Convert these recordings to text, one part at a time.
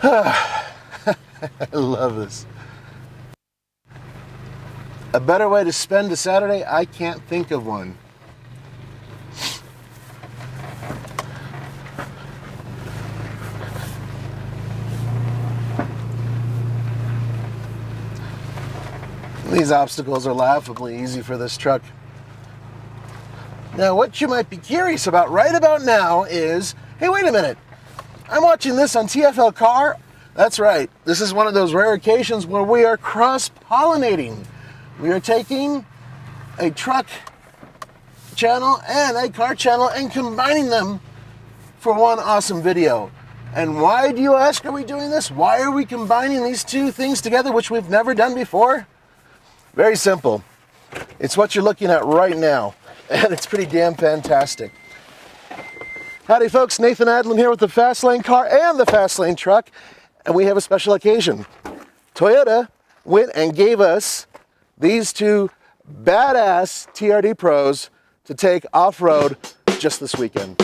I love this. A better way to spend a Saturday? I can't think of one. These obstacles are laughably easy for this truck. Now, what you might be curious about right about now is, hey, wait a minute. I'm watching this on TFL Car. That's right. This is one of those rare occasions where we are cross-pollinating. We are taking a truck channel and a car channel and combining them for one awesome video. And why, do you ask, are we doing this? Why are we combining these two things together, which we've never done before? Very simple. It's what you're looking at right now, and it's pretty damn fantastic. Howdy folks, Nathan Adlin here with the Fast Lane Car and the Fast Lane Truck, and we have a special occasion. Toyota went and gave us these two badass TRD Pros to take off-road just this weekend.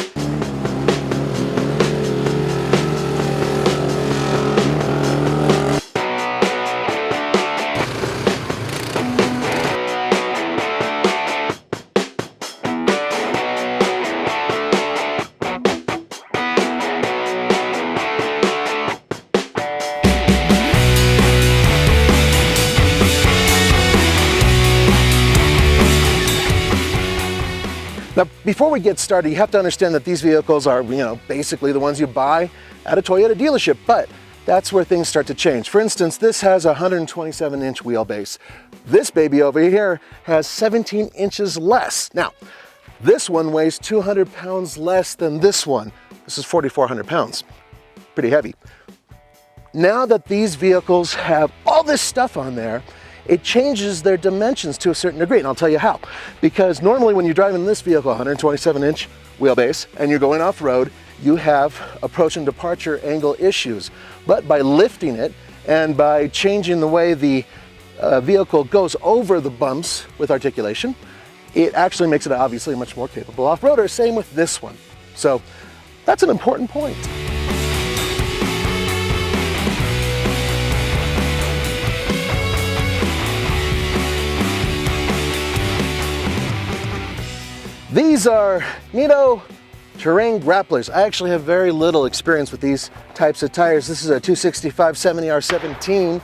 Now, before we get started, you have to understand that these vehicles are, basically the ones you buy at a Toyota dealership, but that's where things start to change. For instance, this has a 127-inch wheelbase. This baby over here has 17 inches less. Now, this one weighs 200 pounds less than this one. This is 4,400 pounds. Pretty heavy. Now that these vehicles have all this stuff on there, it changes their dimensions to a certain degree, and I'll tell you how. Because normally when you're driving this vehicle, 127-inch wheelbase, and you're going off-road, you have approach and departure angle issues. But by lifting it and by changing the way the vehicle goes over the bumps with articulation, it actually makes it obviously a much more capable off-roader. Same with this one. So that's an important point. These are Nitto terrain grapplers. I actually have very little experience with these types of tires. This is a 265/70R17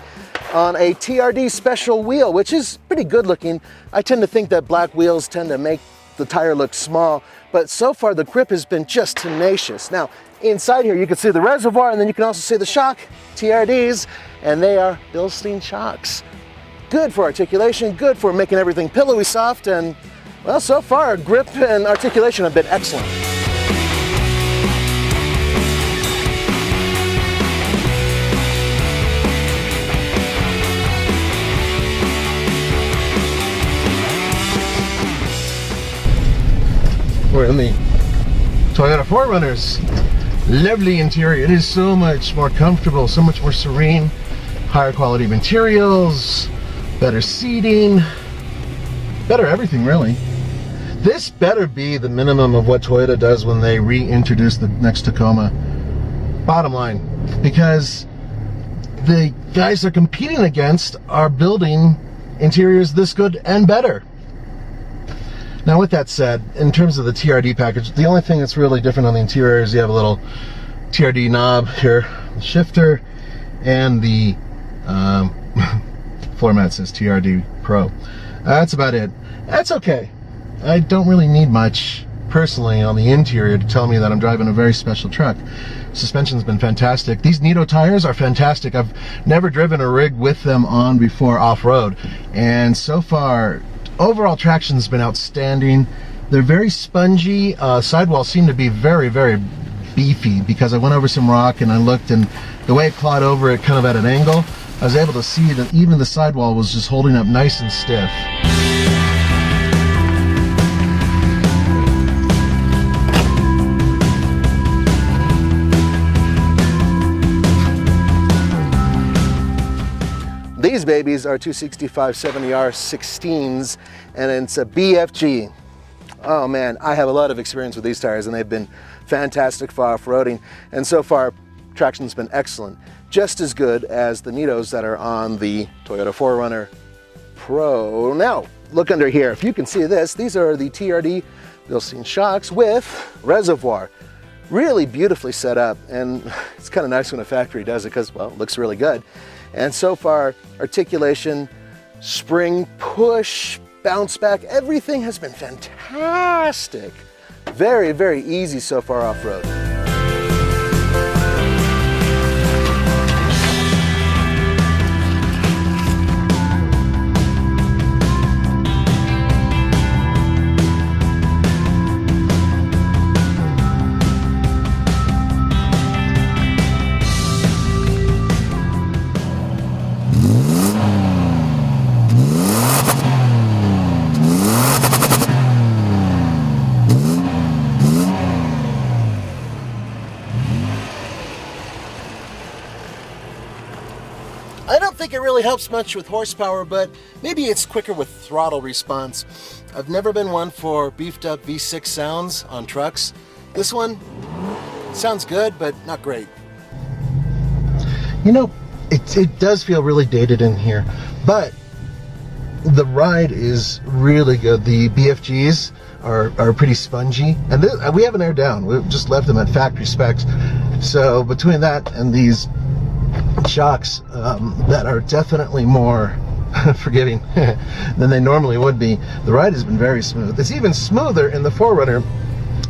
on a TRD special wheel, which is pretty good looking. I tend to think that black wheels tend to make the tire look small, but so far the grip has been just tenacious. Now, inside here you can see the reservoir, and then you can also see the shock, TRDs, and they are Bilstein shocks. Good for articulation, good for making everything pillowy soft, and well, so far, grip and articulation have been excellent. We're in the Toyota 4Runners. Lovely interior. It is so much more comfortable, so much more serene. Higher quality materials, better seating, better everything really. This better be the minimum of what Toyota does when they reintroduce the next Tacoma. Bottom line, because the guys they're competing against are building interiors this good and better. Now with that said, in terms of the TRD package, the only thing that's really different on the interior is you have a little TRD knob here, the shifter, and the floor mat says TRD Pro. That's about it. That's okay. I don't really need much personally on the interior to tell me that I'm driving a very special truck. Suspension's been fantastic. These Nitto tires are fantastic. I've never driven a rig with them on before off-road, and so far overall traction's been outstanding. They're very spongy. Sidewalls seem to be very, very beefy because I went over some rock and I looked, and the way it clawed over it kind of at an angle, I was able to see that even the sidewall was just holding up nice and stiff. These babies are 265/70R16s, and it's a BFG. Oh man, I have a lot of experience with these tires, and they've been fantastic for off-roading. And so far, Traction's been excellent. Just as good as the Nitos that are on the Toyota 4Runner Pro. Now, look under here. If you can see this, these are the TRD Bilstein shocks with reservoir. Really beautifully set up, and it's kind of nice when a factory does it because, well, it looks really good. And so far, articulation, spring push, bounce back, everything has been fantastic. Very, very easy so far off-road. I don't think it really helps much with horsepower, but maybe it's quicker with throttle response. I've never been one for beefed up V6 sounds on trucks. This one sounds good, but not great. You know, it does feel really dated in here, but the ride is really good. The BFGs are pretty spongy, and we haven't aired down. We've just left them at factory specs. So between that and these shocks that are definitely more forgiving than they normally would be, the ride has been very smooth. It's even smoother in the 4Runner,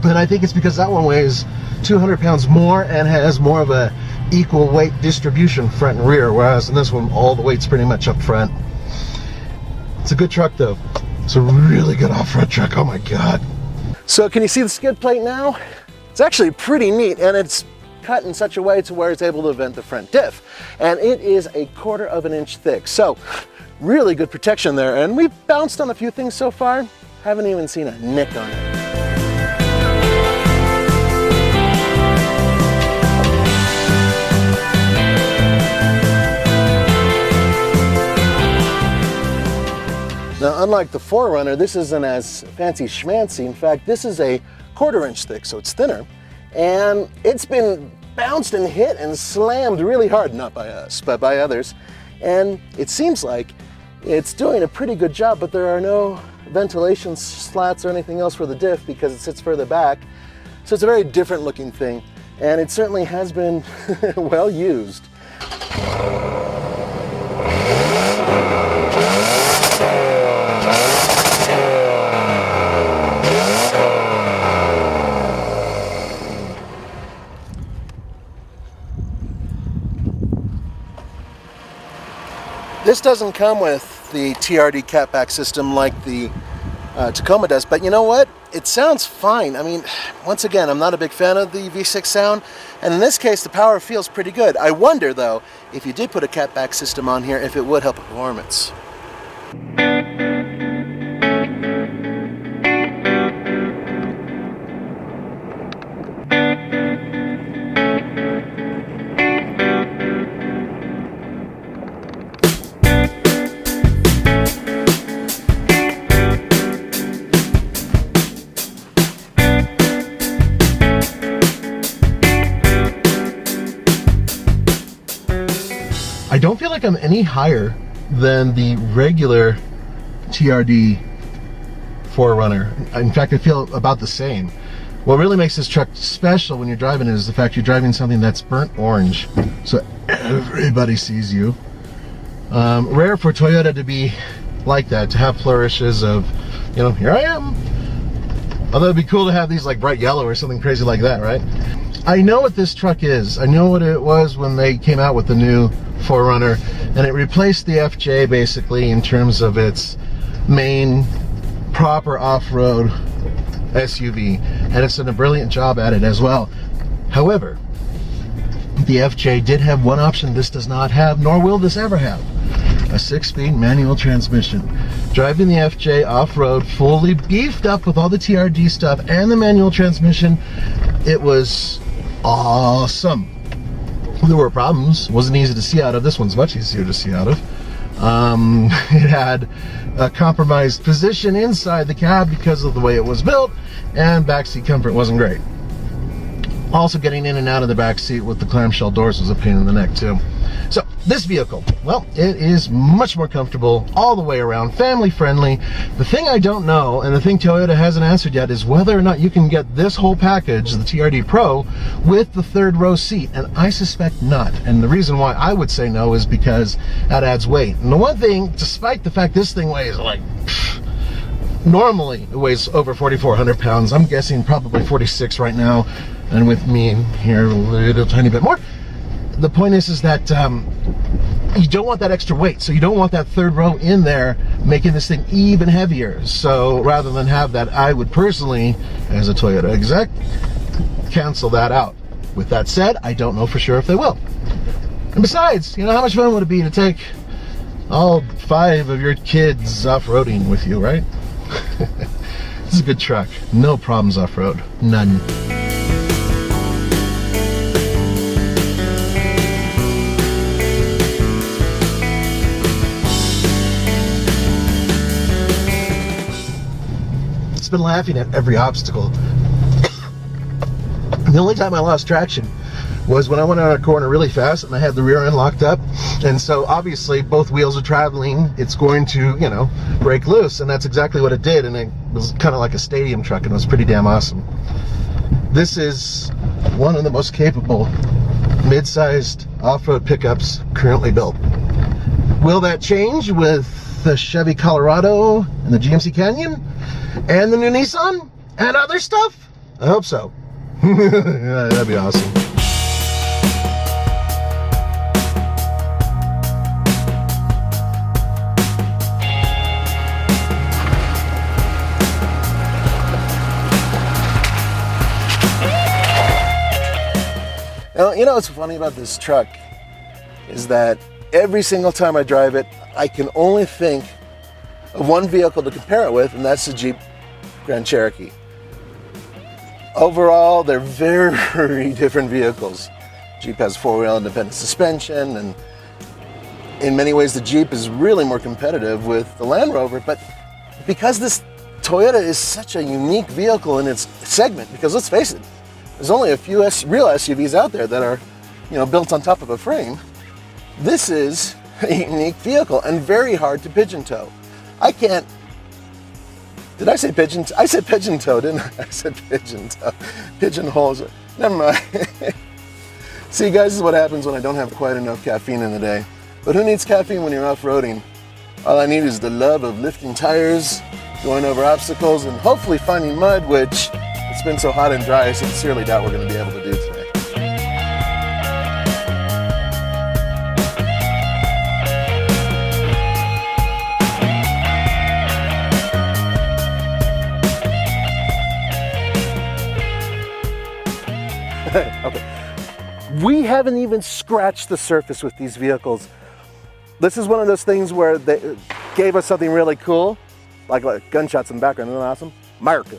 and I think it's because that one weighs 200 pounds more and has more of a equal weight distribution front and rear, whereas in this one all the weight's pretty much up front. It's a good truck though. It's a really good off-road truck. Oh my god. So can you see the skid plate now? It's actually pretty neat, and it's cut in such a way to where it's able to vent the front diff, and it is 1/4 of an inch thick, so really good protection there. And we've bounced on a few things so far, haven't even seen a nick on it. Now, unlike the 4Runner, this isn't as fancy schmancy. In fact, this is 1/4 inch thick, so it's thinner. And it's been bounced and hit and slammed really hard, not by us, but by others. And it seems like it's doing a pretty good job, but there are no ventilation slats or anything else for the diff because it sits further back. So it's a very different looking thing, and it certainly has been well used. This doesn't come with the TRD catback system like the Tacoma does, but you know what? It sounds fine. I mean, once again, I'm not a big fan of the V6 sound, and in this case, the power feels pretty good. I wonder, though, if you did put a catback system on here, if it would help performance. I don't feel like I'm any higher than the regular TRD 4Runner. In fact, I feel about the same. What really makes this truck special when you're driving it is the fact you're driving something that's burnt orange, so everybody sees you. Rare for Toyota to be like that, to have flourishes of, you know, here I am. Although it'd be cool to have these like bright yellow or something crazy like that, right? I know what this truck is. I know what it was when they came out with the new 4Runner, and it replaced the FJ basically in terms of its main proper off-road SUV, and it's done a brilliant job at it as well. However, the FJ did have one option this does not have, nor will this ever have: a 6-speed manual transmission. Driving the FJ off-road, fully beefed up with all the TRD stuff and the manual transmission, it was awesome. There were problems. It wasn't easy to see out of. This one's much easier to see out of. It had a compromised position inside the cab because of the way it was built, and backseat comfort wasn't great. Also, getting in and out of the back seat with the clamshell doors was a pain in the neck too. So this vehicle, well, it is much more comfortable all the way around, family friendly. The thing I don't know, and the thing Toyota hasn't answered yet, is whether or not you can get this whole package, the TRD Pro, with the third row seat, and I suspect not. And the reason why I would say no is because that adds weight. And the one thing, despite the fact this thing weighs like, normally it weighs over 4,400 pounds, I'm guessing probably 46 right now, and with me here a little tiny bit more. The point is that you don't want that extra weight, so you don't want that third row in there making this thing even heavier. So rather than have that, I would personally, as a Toyota exec, cancel that out. With that said, I don't know for sure if they will. And besides, you know, how much fun would it be to take all 5 of your kids off-roading with you, right? This is a good truck. No problems off-road. None. It's been laughing at every obstacle. The only time I lost traction was when I went around a corner really fast and I had the rear end locked up, and so obviously both wheels are traveling, it's going to, you know, break loose, and that's exactly what it did, and it was kind of like a stadium truck, and it was pretty damn awesome. This is one of the most capable mid-sized off-road pickups currently built. Will that change with the Chevy Colorado and the GMC Canyon and the new Nissan and other stuff? I hope so. Yeah, that'd be awesome. Now, you know what's funny about this truck is that every single time I drive it, I can only think of one vehicle to compare it with, and that's the Jeep Grand Cherokee. Overall, they're very different vehicles. Jeep has four-wheel independent suspension, and in many ways the Jeep is really more competitive with the Land Rover, but because this Toyota is such a unique vehicle in its segment, because let's face it, there's only a few real SUVs out there that are, you know, built on top of a frame. This is a unique vehicle and very hard to pigeon toe. I can't, did I say pigeon? I said pigeon toe, didn't I? I said pigeon toe. Pigeonholes. Never mind. See, guys, this is what happens when I don't have quite enough caffeine in the day. But who needs caffeine when you're off-roading? All I need is the love of lifting tires, going over obstacles, and hopefully finding mud, which it's been so hot and dry, I sincerely doubt we're going to be able to do today. Okay, we haven't even scratched the surface with these vehicles. This is one of those things where they gave us something really cool, like gunshots in the background. Isn't that awesome? America.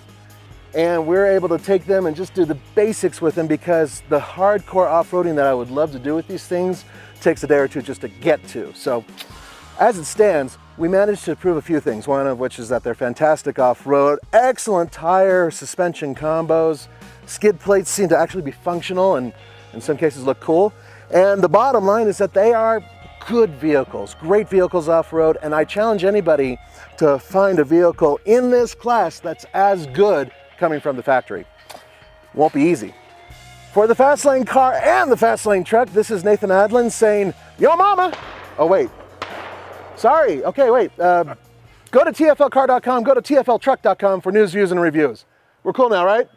And we're able to take them and just do the basics with them, because the hardcore off-roading that I would love to do with these things takes a day or two just to get to. So as it stands, we managed to prove a few things, one of which is that they're fantastic off-road, excellent tire suspension combos, skid plates seem to actually be functional and in some cases look cool. And the bottom line is that they are good vehicles, great vehicles off-road, and I challenge anybody to find a vehicle in this class that's as good coming from the factory. Won't be easy. For the Fast Lane car and the Fast Lane truck, this is Nathan Adlin saying, yo mama! Oh wait, sorry, okay wait. Go to tflcar.com, go to tfltruck.com for news, views, and reviews. We're cool now, right?